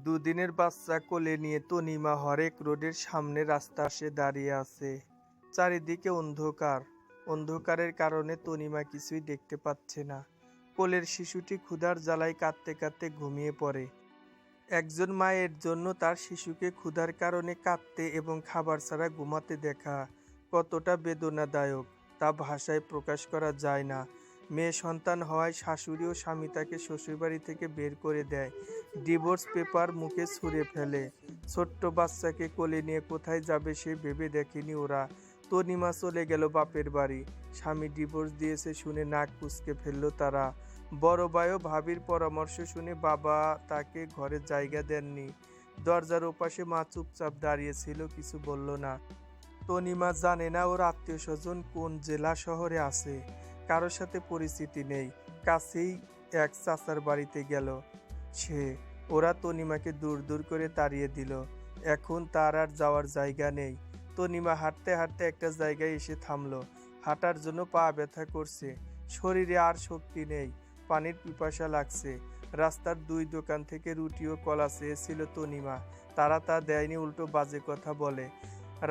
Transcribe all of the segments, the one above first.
দুদিনের বাচ্চা কোলে নিয়ে তনিমা হরেক রোডের সামনে রাস্তা এসে দাঁড়িয়ে আছে। চারিদিকে অন্ধকার। অন্ধকারের কারণে তনিমা কিছুই দেখতে পাচ্ছে না। কোলের শিশুটি ক্ষুধার জ্বালায় কাঁদতে কাঁদতে ঘুমিয়ে পড়ে। একজন মায়ের জন্য তার শিশুকে ক্ষুধার কারণে কাঁদতে এবং খাবার ছাড়া ঘুমাতে দেখা কতটা বেদনাদায়ক তা ভাষায় প্রকাশ করা যায় না। মেয়ে সন্তান হওয়ায় শাশুড়ি ও স্বামী তাকে শ্বশুরবাড়ি থেকে বের করে দেয়, ডিভোর্স পেপার মুখে ছুঁড়ে ফেলে। ছোট্ট বাচ্চাকে কোলে নিয়ে কোথায় যাবে সে ভেবে দেখেনি ওরা। তনিমা চলে গেল বাপের বাড়ি। স্বামী ডিভোর্স দিয়েছে শুনে নাক কুঁচকে ফেললো তারা। বড় ভাই ও ভাবির পরামর্শ শুনে বাবা তাকে ঘরে জায়গা দেননি। দরজার ওপাশে মা চুপচাপ দাঁড়িয়েছিল, কিছু বলল না। তনিমা জানে না ওর আত্মীয় স্বজন কোন জেলা শহরে আছে, কারোর সাথে পরিচিতি নেই। কাছেই এক চাচার বাড়িতে গেল সে। ওরা তনিমাকে দূর দূর করে তাড়িয়ে দিল। এখন তার আর যাওয়ার জায়গা নেই। তনিমা হাঁটতে হাঁটতে একটা জায়গায় এসে থামলো। হাঁটার জন্য পা ব্যথা করছে, শরীরে আর শক্তি নেই, পানির পিপাসা লাগছে। রাস্তার দুই দোকান থেকে রুটি ও কলা চেয়েছিল তনিমা, তারা তা দেয়নি, উল্টো বাজে কথা বলে।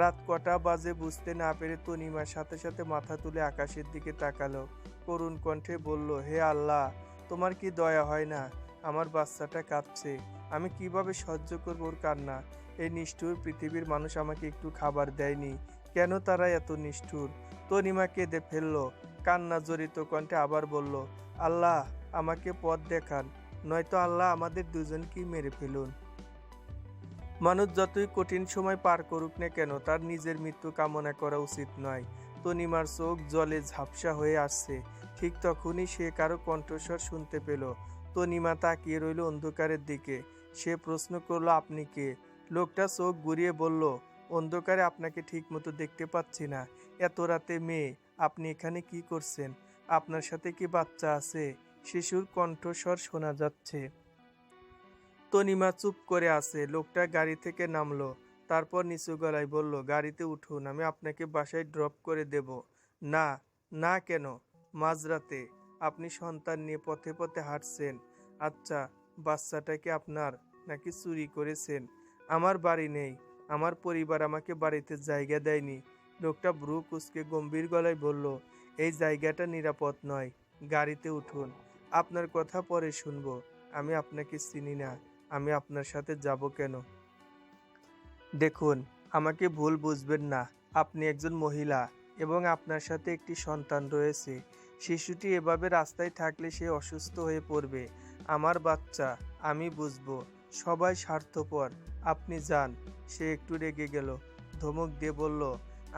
রাত কটা বাজে বুঝতে না পেরে তনিমার সাথে সাথে মাথা তুলে আকাশের দিকে তাকালো। করুণ কণ্ঠে বলল, হে আল্লাহ, তোমার কি দয়া হয় না? আমার বাচ্চাটা কাঁদছে, আমি কিভাবে সহ্য করব ওর কান্না? এই নিষ্ঠুর পৃথিবীর মানুষ আমাকে একটু খাবার দেয়নি, কেন তারা এত নিষ্ঠুর? তনিমা কেঁদে ফেলল, কান্না জড়িত কণ্ঠে আবার বলল, আল্লাহ, আমাকে পথ দেখান, নয়তো আল্লাহ আমাদের দুজনকেই মেরে ফেলুন। মানুষ যতই কঠিন সময় পার করুক না কেন, তার নিজের মৃত্যু কামনা করা উচিত নয়। তনিমার চোখ জলে ঝাপসা হয়ে আসছে। ঠিক তখনই সে কারো কণ্ঠস্বর শুনতে পেল। তনিমা তাকিয়ে রইল অন্ধকারের দিকে। সে প্রশ্ন করলো, আপনি কে? লোকটা চোখ ঘুরিয়ে বলল, অন্ধকারে আপনাকে ঠিক মতো দেখতে পাচ্ছি না। এত রাতে মেয়ে, আপনি এখানে কি করছেন? আপনার সাথে কি বাচ্চা আছে? শিশুর কণ্ঠস্বর শোনা যাচ্ছে। তনিমা চুপ করে আছে। লোকটা গাড়ি থেকে নামলো, তারপর নিচু গলায় বলল, গাড়িতে উঠুন, আমি আপনাকে বাসায় ড্রপ করে দেব। না। না কেন? মাঝরাতে আপনি সন্তান নিয়ে পথে পথে হাঁটছেন। আচ্ছা, বাচ্চাটা কি আপনার নাকি চুরি করেছেন? আমার বাড়ি নেই, আমার পরিবার আমাকে বাড়িতে জায়গা দেয়নি। লোকটা ভ্রু কুঁচকে গম্ভীর গলায় বলল, এই জায়গাটা নিরাপদ নয়, গাড়িতে উঠুন। আপনার কথা পরে শুনবো, আমি আপনাকে চিনি না, আমি আপনার সাথে যাব কেন? দেখুন, আমাকে ভুল বুঝবেন না, আপনি একজন মহিলা এবং আপনার সাথে একটি সন্তান রয়েছে। শিশুটি এভাবে রাস্তায় থাকলে সে অসুস্থ হয়ে পড়বে। আমার বাচ্চা, আমি বুঝবো। সবাই স্বার্থপর, আপনি যান। সে একটু রেগে গেল, ধমক দিয়ে বলল,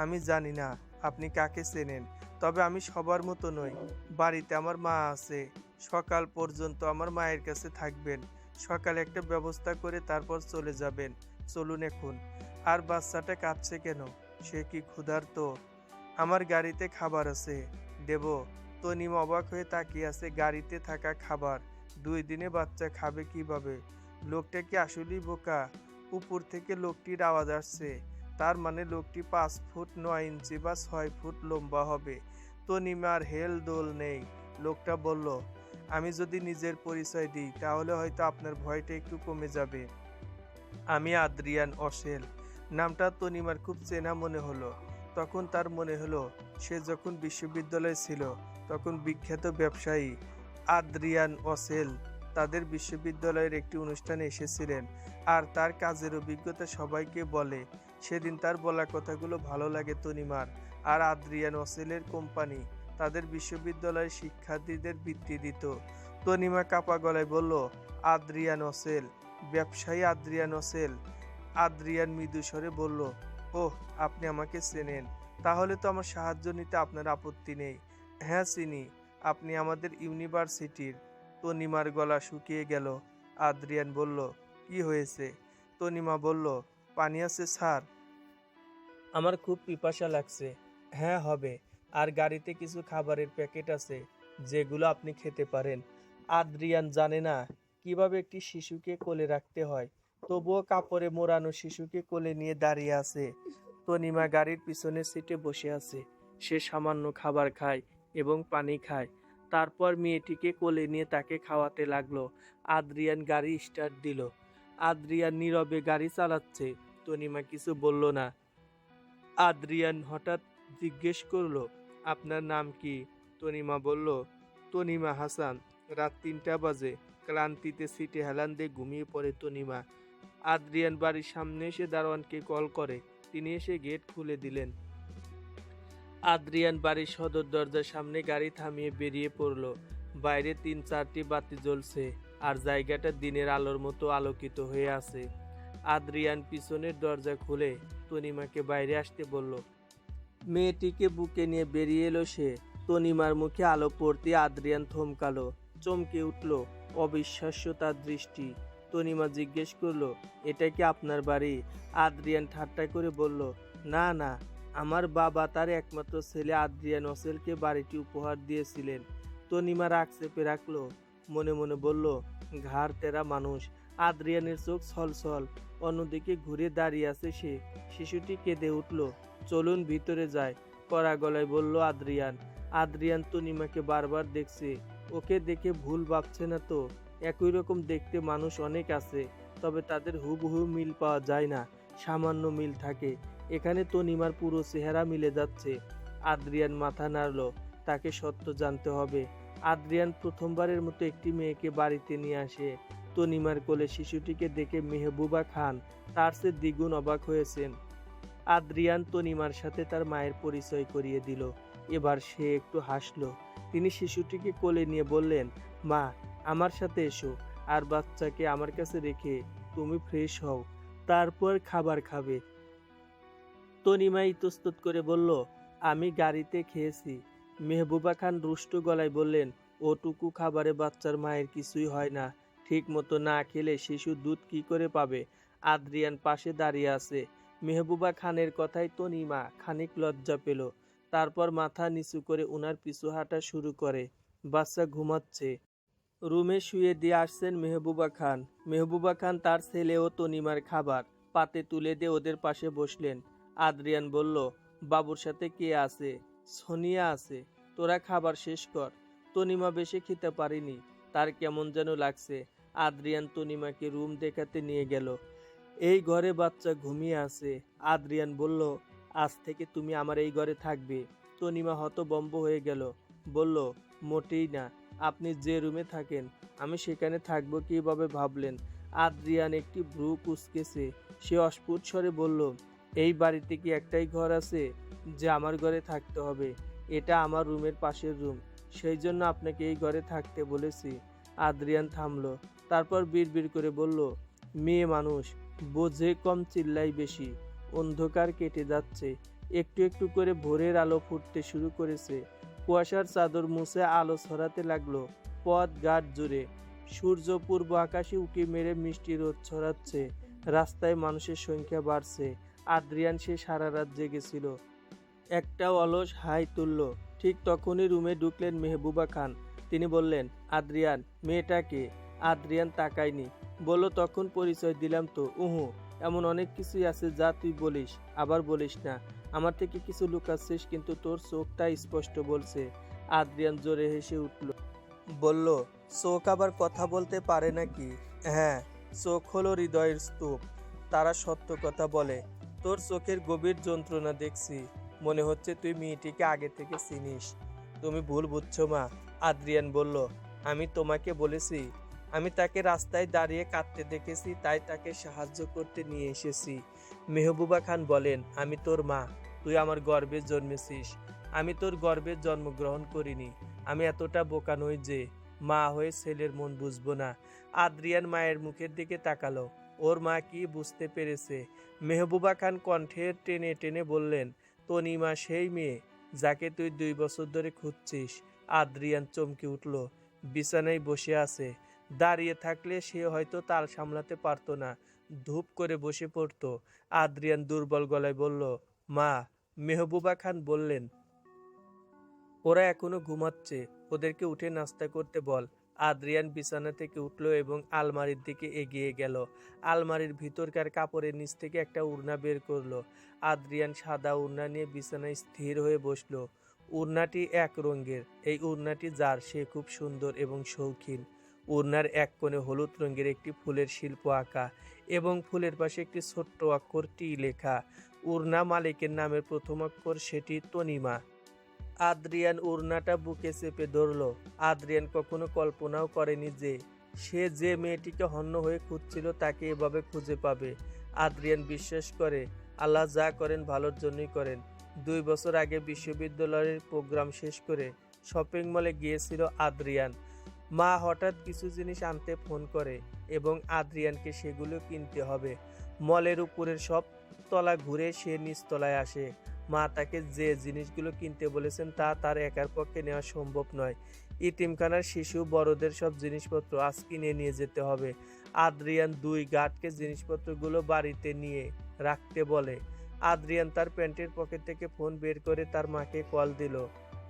আমি জানি না আপনি কাকে চেনেন, তবে আমি সবার মতো নই। বাড়িতে আমার মা আছে, সকাল পর্যন্ত আমার মায়ের কাছে থাকবেন। সকালে একটা ব্যবস্থা করে তারপর চলে যাবেন। চলুন এখন। আর বাচ্চাটা কাঁদছে কেন? সে কি ক্ষুধার্ত? আমার গাড়িতে খাবার আছে, দেব। তনিমা অবাক হয়ে তাকিয়ে আছে। গাড়িতে থাকা খাবার 2 দিনে বাচ্চা খাবে কিভাবে? লোকটা কি আসলেই বোকা? উপর থেকে লোকটির আওয়াজ আসছে, তার মানে লোকটি 5 ফুট 9 ইঞ্চি বা 6 ফুট লম্বা হবে। তনিমার হেল দোল নেই। লোকটা বলল, আমি যদি নিজের পরিচয় দিই তাহলে হয়তো আপনার ভয়টা একটু কমে যাবে। আমি আদ্রিয়ান অসেল। নামটা তনিমার খুব চেনা মনে হলো। তখন তার মনে হলো সে যখন বিশ্ববিদ্যালয়ে ছিল তখন বিখ্যাত ব্যবসায়ী আদ্রিয়ান অসেল তাদের বিশ্ববিদ্যালয়ের একটি অনুষ্ঠানে এসেছিলেন, আর তার কাজের অভিজ্ঞতা সবাইকে বলে। সেদিন তার বলা কথাগুলো ভালো লাগে তনিমার। আর আদ্রিয়ান অসেলের কোম্পানি তাদের বিশ্ববিদ্যালয়ের শিক্ষার্থীদের বৃত্তি দিত। তনিমা কাপা গলায় বলল, আদ্রিয়ান অসেল, ব্যবসায়ী আদ্রিয়ান অসেল। আদ্রিয়ান মৃদু স্বরে বলল, ওহ, আপনি আমাকে চেনেন, তাহলে তো আমার সাহায্য নিতে আপনার আপত্তি নেই। হ্যাঁ চিনি, আপনি আমাদের ইউনিভার্সিটির। তনিমার গলা শুকিয়ে গেল। আদ্রিয়ান বলল, কি হয়েছে? তনিমা বলল, পানি আছে স্যার? আমার খুব পিপাসা লাগছে। হ্যাঁ হবে, আর গাড়িতে কিছু খাবারের প্যাকেট আছে যেগুলো আপনি খেতে পারেন। আদ্রিয়ান জানে না কিভাবে একটি শিশুকে কোলে রাখতে হয়, তবুও কাপড়ে মোড়ানো শিশুকে কোলে নিয়ে দাঁড়িয়ে আছে। তনিমা গাড়ির পিছনের সিটে বসে আছে। সে সামান্য খাবার খায় এবং পানি খায়। তারপর মেয়েটিকে কোলে নিয়ে তাকে খাওয়াতে লাগলো। আদ্রিয়ান গাড়ি স্টার্ট দিল। আদ্রিয়ান নীরবে গাড়ি চালাচ্ছে। তনিমা কিছু বলল না। আদ্রিয়ান হঠাৎ জিজ্ঞেস করলো, আপনার নাম কি? তনিমা বলল, তনিমা হাসান। রাত 3টা বাজে। ক্লান্তিতে সিটে হেলান দিয়ে ঘুমিয়ে পড়ে তনিমা। আদ্রিয়ান বাড়ির সামনে এসে দারোয়ানকে কল করে। তিনি এসে গেট খুলে দিলেন। আদ্রিয়ান বাড়ির সদর দরজার সামনে গাড়ি থামিয়ে বেরিয়ে পড়ল। বাইরে 3-4টি বাতি জ্বলছে আর জায়গাটা দিনের আলোর মতো আলোকিত হয়ে আছে। আদ্রিয়ান পিছনের দরজা খুলে তনিমাকে বাইরে আসতে বলল। মেয়েটিকে বুকে নিয়ে বেরিয়ে এলো সে। তনিমার মুখে আলো পড়তে আদ্রিয়ান থমকালো, চমকে উঠল। অবিশ্বাস্য তার দৃষ্টি। তনিমা জিজ্ঞেস করলো, এটা কি আপনার বাড়ি? আদ্রিয়ান ঠাট্টা করে বলল, না না, আমার বাবা তার একমাত্র ছেলে আদ্রিয়ান ওসেলকে বাড়িটি উপহার দিয়েছিলেন। তনিমা রাগ চেপে রাখলো, মনে মনে বলল, ঘাড় তেরা মানুষ। আদ্রিয়ানের চোখ ছলছল। অন্যদিকে ঘুরে দাঁড়িয়ে আছে সে। শিশুটি কেঁদে উঠল। চলুন ভিতরে যায়, কড়া গলায় বলল আদ্রিয়ান। আদ্রিয়ান তনিমাকে বারবার দেখছে। ওকে দেখে ভুল ভাবছে না তো? একই রকম দেখতে মানুষ অনেক আছে, তবে তাদের হুবহু মিল পাওয়া যায় না। সামান্য মিল থাকে। এখানে তনিমার পুরো চেহারা মিলে যাচ্ছে। আদ্রিয়ান মাথা নাড়ল। তাকে সত্য জানতে হবে। আদ্রিয়ান প্রথমবারের মতো একটি মেয়েকে বাড়িতে নিয়ে আসে। তনিমার কোলে শিশুটিকে দেখে মেহবুবা খান তার চেয়ে দ্বিগুণ অবাক হয়েছেন। আদ্রিয়ান তনিমার সাথে তার মায়ের পরিচয় করিয়ে দিল। এবার সে একটু হাসলো। তিনি শিশুটিকে কোলে নিয়ে বললেন, মা, আমার সাথে এসো, আর বাচ্চাকে আমার কাছে রেখে তুমি ফ্রেশ হও, তারপর খাবার খাবে। তনিমা ইতস্তত করে বলল, আমি গাড়িতে খেয়েছি। মেহবুবা খান রুষ্ট গলায় বললেন, ওটুকু খাবারে বাচ্চার মায়ের কিছুই হয় না। ঠিক মতো না খেলে শিশু দুধ কি করে পাবে? আদ্রিয়ান পাশে দাঁড়িয়ে আছে। মেহবুবা খানের কথায় তনিমা খানিক লজ্জা পেল। তারপর মাথা নিচু করে উনার পিছু হাঁটা শুরু করে। বাচ্চা ঘুমাচ্ছে। রুমে শুয়ে দিয়ে আসছেন মেহবুবা খান। মেহবুবা খান তার ছেলে ও তনিমার খাবার পাতে তুলে দিয়ে ওদের পাশে বসলেন। আদ্রিয়ান বলল, বাবুর সাথে কে আছে? সোনিয়া আছে। তোরা খাবার শেষ কর। তনিমা বেশি খেতে পারেনি, তার কেমন যেন লাগছে। আদ্রিয়ান তনিমাকে রুম দেখাতে নিয়ে গেল। এই ঘরে বাচ্চা ঘুমিয়ে আছে। আদ্রিয়ান বলল, আজ থেকে তুমি আমার এই ঘরে থাকবে। তনিমা হতভম্ব হয়ে গেল। বলল, মোটেই না। আপনি যে রুমে থাকেন আমি সেখানে থাকবো কিভাবে ভাবলেন? আদ্রিয়ান একটি ভ্রু কুঁচকেছে। সে অস্ফুট স্বরে বলল, এই বাড়িতে কি একটাই ঘর আছে যে আমার ঘরে থাকতে হবে? এটা আমার রুমের পাশের রুম, সেই জন্য আপনাকে এই ঘরে থাকতে বলেছি। আদ্রিয়ান থামলো। তারপর বিড়বিড় করে বলল, মেয়ে মানুষ, বোঝে কম চিল্লাই বেশি। অন্ধকার কেটে যাচ্ছে। একটু একটু করে ভোরের আলো ফুটতে শুরু করেছে। কুয়াশার চাদর মুছে আলো ছড়াতে লাগলো পথ ঘাট জুড়ে। সূর্য পূর্ব আকাশে উঁকি মেরে মিষ্টি রোদ ছড়াচ্ছে। রাস্তায় মানুষের সংখ্যা বাড়ছে। আদ্রিয়ান সে সারা রাত জেগেছিল। একটা অলস হাই তুলল। ঠিক তখনই রুমে ঢুকলেন মেহবুবা খান। তিনি বললেন, আদ্রিয়ান, মেয়েটাকে? আদ্রিয়ান তাকায়নি। বলল, তখন পরিচয় দিলাম তো। এমন অনেক কিছুই আছে যা তুই বলিস, আবার বলিস না। আমার থেকে কিছু লুকাচ্ছিস, কিন্তু তোর চোখটা স্পষ্ট বলছে। আদ্রিয়ান জোরে হেসে উঠল। বলল, চোখ আবার কথা বলতে পারে নাকি? হ্যাঁ, চোখ হলো হৃদয়ের স্তূপ। তারা সত্য কথা বলে। তোর চোখের গভীর যন্ত্রণা দেখছি। মনে হচ্ছে তুই মেয়েটিকে আগে থেকে চিনিস। তুমি ভুল বুঝছো মা। আদ্রিয়ান বলল, আমি তোমাকে বলেছি আমি তাকে রাস্তায় দাঁড়িয়ে কাঁদতে দেখেছি, তাই তাকে সাহায্য করতে নিয়ে এসেছি। মেহবুবা খান বলেন, আমি তোর মা, তুই আমার গর্ভে জন্মেছিস। আমি তোর গর্ভে জন্মগ্রহণ করিনি। আমি এতটা বোকা নই যে মা হয়ে ছেলের মন বুঝবো না। আদ্রিয়ান মায়ের মুখের দিকে তাকালো। ওর মা কি বুঝতে পেরেছে? মেহবুবা খান কণ্ঠে টেনে টেনে বললেন, তনিমা সেই মেয়ে যাকে তুই 2 বছর ধরে খুঁজছিস। আদ্রিয়ান চমকে উঠল। বিছানায় বসে আছে। দাঁড়িয়ে থাকলে সে হয়তো তাল সামলাতে পারতো না, ধূপ করে বসে পড়তো। আদ্রিয়ান দুর্বল গলায় বলল, মা। মেহবুবা খান বললেন, ওরা এখনো ঘুমাচ্ছে, ওদেরকে উঠে নাস্তা করতে বল। আদ্রিয়ান বিছানা থেকে উঠল এবং আলমারির দিকে এগিয়ে গেল। আলমারির ভিতরকার কাপড়ের নিচ থেকে একটা উড়না বের করলো। আদ্রিয়ান সাদা উড়না নিয়ে বিছানায় স্থির হয়ে বসলো। উড়নাটি এক রঙের। এই উড়নাটি যার, সে খুব সুন্দর এবং শৌখিন। ওড়নার এক কোণে হলুদ রঙের একটি ফুলের শিল্প আঁকা এবং ফুলের পাশে একটি ছোট্ট অক্ষর টি লেখা। ওড়না মালিকের নামের প্রথম অক্ষর সেটি তনিমা। আদ্রিয়ান ওড়নাটা বুকে চেপে ধরল। আদ্রিয়ান কখনো কল্পনাও করেনি যে সে যে মেয়েটিকে হন্য হয়ে খুঁজছিল তাকে এভাবে খুঁজে পাবে। আদ্রিয়ান বিশ্বাস করে আল্লাহ যা করেন ভালোর জন্যই করেন। 2 বছর আগে বিশ্ববিদ্যালয়ের প্রোগ্রাম শেষ করে শপিং মলে গিয়েছিল আদ্রিয়ান। মা হঠাৎ কিছু জিনিস আনতে ফোন করে এবং আদ্রিয়ানকে সেগুলো কিনতে হবে। মলের উপরের সব তলা ঘুরে সে নিচতলায় আসে। মা তাকে যে জিনিসগুলো কিনতে বলেছেন তা তার একার পক্ষে নেওয়া সম্ভব নয়। ইতিমখানার শিশু বড়দের সব জিনিসপত্র আজ কিনে নিয়ে যেতে হবে। আদ্রিয়ান 2 গার্ডকে জিনিসপত্রগুলো বাড়িতে নিয়ে রাখতে বলে। আদ্রিয়ান তার প্যান্টের পকেট থেকে ফোন বের করে তার মাকে কল দিল।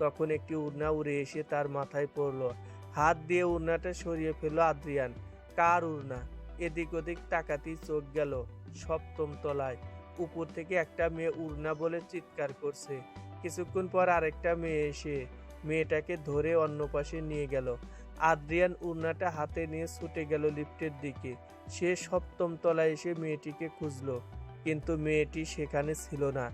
তখন একটি উড়না উড়ে এসে তার মাথায় পড়ল। হাত দিয়ে উড়নাটা সরিয়ে ফেলল আদ্রিয়ান। কার উড়না? এদিক ওদিক তাকাতেই চোখ গেল 7ম তলায়। উপর থেকে একটা মেয়ে উড়না বলে চিৎকার করছে। কিছুক্ষণ পর আরেকটা মেয়ে এসে মেয়েটাকে ধরে অন্য পাশে নিয়ে গেল। আদ্রিয়ান উড়নাটা হাতে নিয়ে ছুটে গেল লিফটের দিকে। সে 7ম তলায় এসে মেয়েটিকে খুঁজল, কিন্তু মেয়েটি সেখানে ছিল না।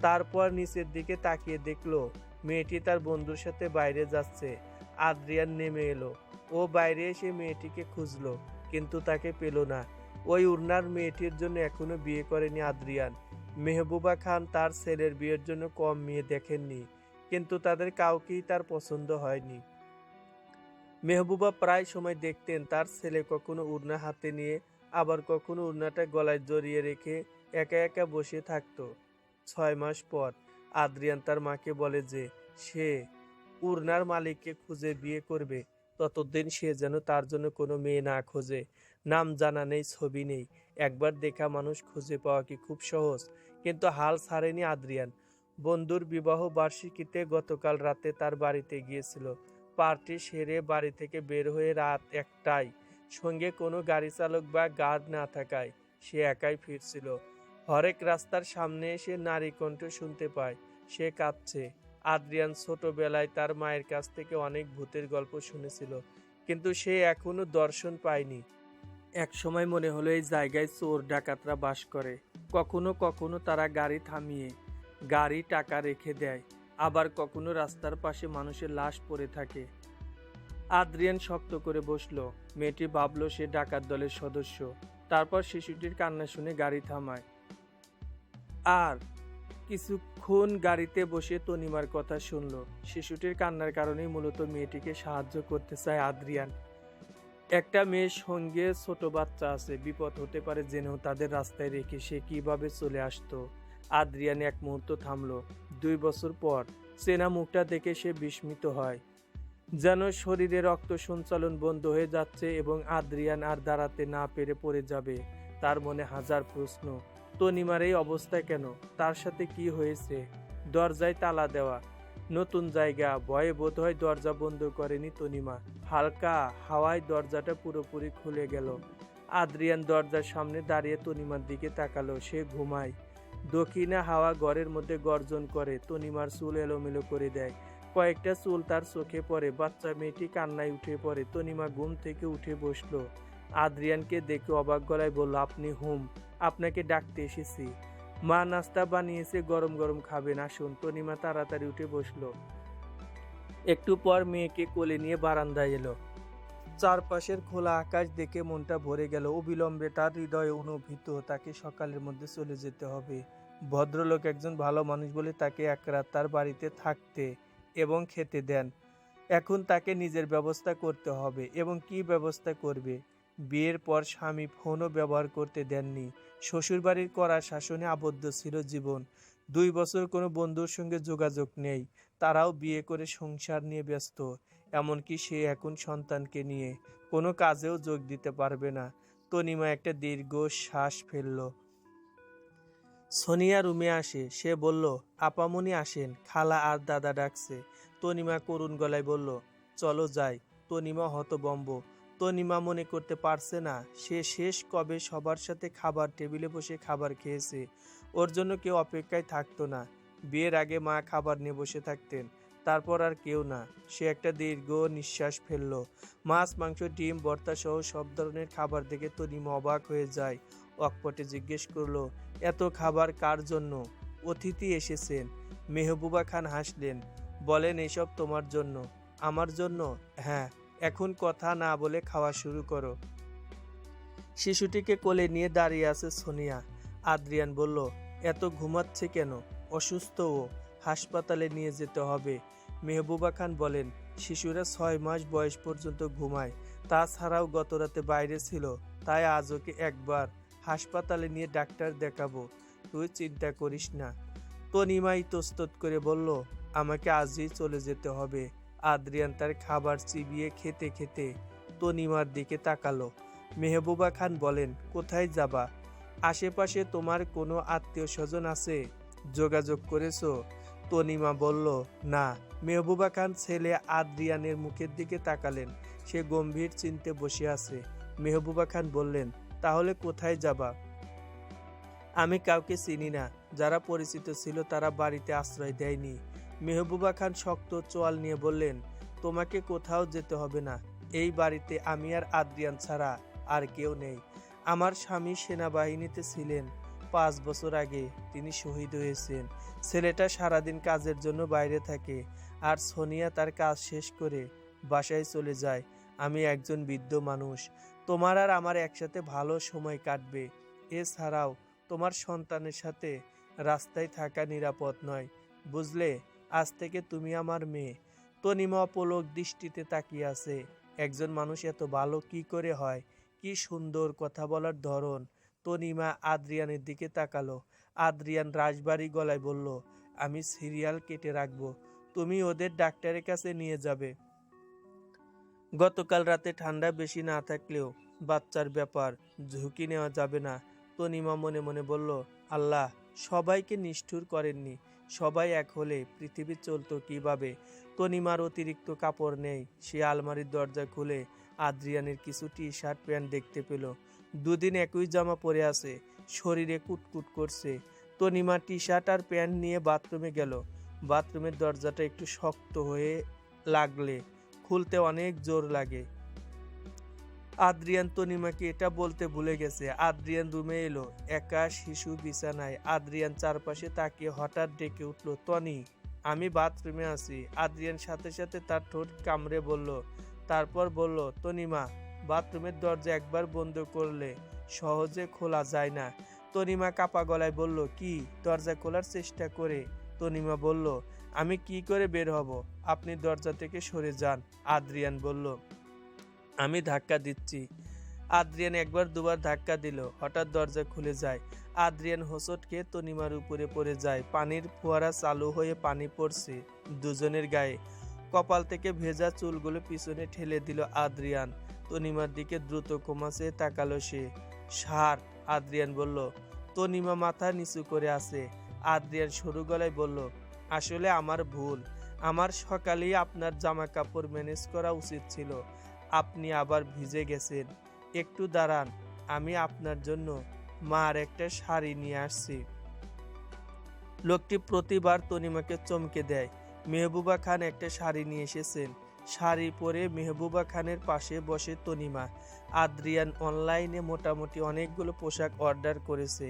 তারপর নিচের দিকে তাকিয়ে দেখলো মেয়েটি তার বন্ধুর সাথে বাইরে যাচ্ছে। আদ্রিয়ান নেমে এলো। ও বাইরে এসে মেয়েটিকে খুঁজলো, কিন্তু তাকে পেল না। ওই উড়নার মেয়েটির জন্য এখনো বিয়ে করেনি আদ্রিয়ান। মেহবুবা খান তার ছেলের বিয়ের জন্য কম মেয়ে দেখেননি, কিন্তু তাদের কাউকেই তার পছন্দ হয়নি। মেহবুবা প্রায় সময় দেখতেন তার ছেলে কখনো উড়না হাতে নিয়ে, আবার কখনো উড়নাটা গলায় জড়িয়ে রেখে একা একা বসে থাকতো। 6 মাস পর আদ্রিয়ান তার মাকে বলে যে সে উড়নার মালিককে খুঁজে বিয়ে করবে। ততদিন সে যেন তার জন্য কোনো মেয়ে না খোঁজে। নাম জানা নেই, ছবি নেই, একবার দেখা মানুষ খুঁজে পাওয়া কি খুব সহজ? কিন্তু হাল ছাড়েনি আদ্রিয়ান। বন্ধুর বিবাহ বার্ষিকীতে গতকাল রাতে তার বাড়িতে গিয়েছিল। পার্টি সেরে বাড়ি থেকে বের হয়ে রাত 1টায়, সঙ্গে কোনো গাড়ি চালক বা গার্ড না থাকায় সে একাই ফিরছিল। হরেক রাস্তার সামনে এসে নারী কণ্ঠ শুনতে পায়। সে কাঁদছে। আদ্রিয়ান ছোটবেলায় তার মায়ের কাছ থেকে অনেক ভূতের গল্প শুনেছিল, কিন্তু সে এখনো দর্শন পায়নি। এক সময় মনে হলো এই জায়গায় চোর ডাকাতরা বাস করে। কখনো কখনো তারা গাড়ি থামিয়ে গাড়ি টাকা রেখে দেয়, আবার কখনো রাস্তার পাশে মানুষের লাশ পড়ে থাকে। আদ্রিয়ান শক্ত করে বসলো। মেয়েটি ভাবলো সে ডাকাত দলের সদস্য। তারপর শিশুটির কান্না শুনে গাড়ি থামায়। আর কিছুক্ষণ গাড়িতে বসে তনিমার কথা শুনলো। শিশুটির কান্নার কারণেই মূলত মেয়েটিকে সাহায্য করতে চায় আদ্রিয়ান। একটা মেয়ের সঙ্গে ছোট বাচ্চা আছে, বিপদ হতে পারে জেনেও তাদের রাস্তায় রেখে সে কিভাবে চলে আসতো। আদ্রিয়ান এক মুহূর্ত থামলো। 2 বছর পর চেনা মুখটা দেখে সে বিস্মিত হয়, যেন শরীরে রক্ত সঞ্চালন বন্ধ হয়ে যাচ্ছে এবং আদ্রিয়ান আর দাঁড়াতে না পেরে পড়ে যাবে। তার মনে হাজার প্রশ্ন। তনিমার এই অবস্থা কেন? তার সাথে কি হয়েছে? দরজায় তালা দেওয়া, নতুন জায়গা, ভয়ে বোধহয় দরজা বন্ধ করেনি তনিমা। হালকা হাওয়ায় দরজাটা পুরোপুরি খুলে গেল। আদ্রিয়ান দরজার সামনে দাঁড়িয়ে তনিমার দিকে তাকালো। সে ঘুমায়। দক্ষিণা হাওয়া ঘরের মধ্যে গর্জন করে, তনিমার চুল এলোমেলো করে দেয়। কয়েকটা চুল তার চোখে পড়ে। বাচ্চা মেয়েটি কান্নায় উঠে পড়ে। তনিমা ঘুম থেকে উঠে বসলো। আদ্রিয়ানকে দেখে অবাক গলায় বলল, আপনি হুম, আপনাকে ডাকতে এসেছি। মা নাস্তা বানিয়েছে, গরম গরম খাবেন, আসুন। তনিমা তাড়াতাড়ি উঠে বসলো। একটু পর মেয়েকে কোলে নিয়ে বারান্দায় এলো। চারপাশের খোলা আকাশ দেখে মনটা ভরে গেল। অবিলম্বে তার হৃদয়ে অনুভূত তাকে সকালের মধ্যে চলে যেতে হবে। ভদ্রলোক একজন ভালো মানুষ বলে তাকে এক রাত তার বাড়িতে থাকতে এবং খেতে দেন। এখন তাকে নিজের ব্যবস্থা করতে হবে। এবং কি ব্যবস্থা করবে? বিয়ের পর স্বামী ফোনও ব্যবহার করতে দেননি। শ্বশুরবাড়ির কড়া শাসনে আবদ্ধ ছিল জীবন। 2 বছর কোনো বন্ধুর সঙ্গে যোগাযোগ নেই। তারাও বিয়ে করে সংসার নিয়ে ব্যস্ত। এমনকি সে এখন সন্তানকে নিয়ে কোনো কাজেও যোগ দিতে পারবে না। তনিমা একটা দীর্ঘ শ্বাস ফেলল। সোনিয়া রুমে আসে। সে বলল, আপামনি আসেন, খালা আর দাদা ডাকছে। তনিমা করুণ গলায় বলল, চলো যাই। তনিমা হতভম্ব। তনিমা মনে করতে পারছে না সে শেষ কবে সবার সাথে খাবার টেবিলে বসে খাবার খেয়েছে। ওর জন্য কেউ অপেক্ষায় থাকতো না। বিয়ের আগে মা খাবার নিয়ে বসে থাকতেন। তারপর আর কেউ না। সে একটা দীর্ঘ নিঃশ্বাস ফেলল। মাছ, মাংস, ডিম, ভর্তা সহ সব ধরনের খাবার দেখে তনিমা অবাক হয়ে যায়। অকপটে জিজ্ঞেস করলো, এত খাবার কার জন্য? অতিথি এসেছেন। মেহবুবা খান হাসলেন, বলেন, এসব তোমার জন্য। আমার জন্য? হ্যাঁ। এখন কথা না বলে খাওয়া শুরু করো। শিশুটিকে কোলে নিয়ে দাঁড়িয়ে আছে সোনিয়া। আদ্রিয়ান বলল, এত ঘুমাচ্ছে কেন? অসুস্থ ও, হাসপাতালে নিয়ে যেতে হবে। মেহবুবা খান বলেন, শিশুরা 6 মাস বয়স পর্যন্ত ঘুমায়। তাছাড়াও গতরাতে বাইরে ছিল, তাই আজ ওকে একবার হাসপাতালে নিয়ে ডাক্তার দেখাবো। তুই চিন্তা করিস না। তনিমা ইতস্তত করে বলল, আমাকে আজই চলে যেতে হবে। আদ্রিয়ান তার খাবার চিবিয়ে খেতে খেতে তনিমার দিকে তাকালো। মেহবুবা খান বলেন, কোথায় যাবা? আশেপাশে তোমার কোনো আত্মীয় স্বজন আছে? যোগাযোগ করেছো? তনিমা বলল, না। মেহবুবা খান ছেলে আদ্রিয়ানের মুখের দিকে তাকালেন। সে গম্ভীর চিন্তে বসে আছে। মেহবুবা খান বললেন, তাহলে কোথায় যাবা? আমি কাউকে চিনি না। যারা পরিচিত ছিল তারা বাড়িতে আশ্রয় দেয়নি। মেহবুবা খান শক্ত চোয়াল নিয়ে বললেন, তোমাকে কোথাও যেতে হবে না। এই বাড়িতে আমি আর আদ্রিয়ান ছাড়া আর কেউ নেই। আমার স্বামী সেনাবাহিনীতে ছিলেন। 5 বছর আগে তিনি শহীদ হয়েছেন। ছেলেটা সারাদিন কাজের জন্য বাইরে থাকে, আর সোনিয়া তার কাজ শেষ করে বাসায় চলে যায়। আমি একজন বৃদ্ধ মানুষ। তোমার আর আমার একসাথে ভালো সময় কাটবে। এছাড়াও তোমার সন্তানের সাথে রাস্তায় থাকা নিরাপদ নয়, বুঝলে? আজ থেকে তুমি আমার মেয়ে। তনিমা অপলক দৃষ্টিতে তাকিয়ে আছে। একজন মানুষ এত ভালো কি করে হয়? কি সুন্দর কথা বলার ধরন! তনিমা আদ্রিয়ানের দিকে তাকালো। আদ্রিয়ান রাশভারী গলায় বলল, আমি সিরিয়াল কেটে রাখবো, তুমি ওদের ডাক্তারের কাছে নিয়ে যাবে। গতকাল রাতে ঠান্ডা বেশি না থাকলেও বাচ্চার ব্যাপার, ঝুঁকি নেওয়া যাবে না। তনিমা মনে মনে বলল, আল্লাহ সবাইকে নিষ্ঠুর করেননি। সবাই এক হলে পৃথিবী চলতো কিভাবে? তনিমার অতিরিক্ত কাপড় নেই। সে আলমারির দরজা খুলে আদ্রিয়ানের কিছু টি শার্ট প্যান্ট দেখতে পেল। দুদিন একই জামা পরে আছে, শরীরে কুটকুট করছে। তনিমা টি শার্ট আর প্যান্ট নিয়ে বাথরুমে গেল। বাথরুমের দরজাটা একটু শক্ত হয়ে লাগলে খুলতে অনেক জোর লাগে। আদ্রিয়ান তনিমাকে এটা বলতে ভুলে গেছে। আদ্রিয়ান রুমে এলো। একা শিশু বিছানায়। আদ্রিয়ান চারপাশে তাকিয়ে হঠাৎ ডেকে উঠল, টনি, আমি বাথরুমে আছি। আদ্রিয়ান সাথে সাথে তার ঠোঁট কামড়ে বলল, তারপর বলল, তনিমা, বাথরুমের দরজা একবার বন্ধ করলে সহজে খোলা যায় না। তনিমা কাপা গলায় বলল, কি? দরজা খোলার চেষ্টা করে? তনিমা বলল, আমি কি করে বের হব? আপনি দরজা থেকে সরে যান। আদ্রিয়ান বলল, আমি ধাক্কা দিচ্ছি। আদ্রিয়ান একবার দুবার ধাক্কা দিল। হঠাৎ দরজা খুলে যায়। আদ্রিয়ান হোঁচট খেয়ে তনিমার উপরে পড়ে যায়। পানির ফোয়ারা চালু হয়ে পানি পড়ছে দুজনের গায়ে। কপাল থেকে ভেজা চুলগুলো পিছনে ঠেলে দিল আদ্রিয়ান। তনিমার দিকে দ্রুত কোমাসে তাকালো সে। শার্ট, আদ্রিয়ান বলল। তনিমা মাথা নিচু করে আছে। আদ্রিয়ান সরু গলায় বলল, আসলে আমার ভুল। আমার সকালেই আপনার জামা কাপড় ম্যানেজ করা উচিত ছিল। আপনি আবার ভিজে গেছেন। একটু দাঁড়ান, আমি আপনার জন্য মার একটা শাড়ি নিয়ে আসছি। লোকটি প্রতিবার তনিমাকে চমকে দেয়। মেহবুবা খান একটা শাড়ি নিয়ে এসেছেন। শাড়ি পরে মেহবুবা খানের পাশে বসে তনিমা। আদ্রিয়ান অনলাইনে মোটামুটি অনেকগুলো পোশাক অর্ডার করেছে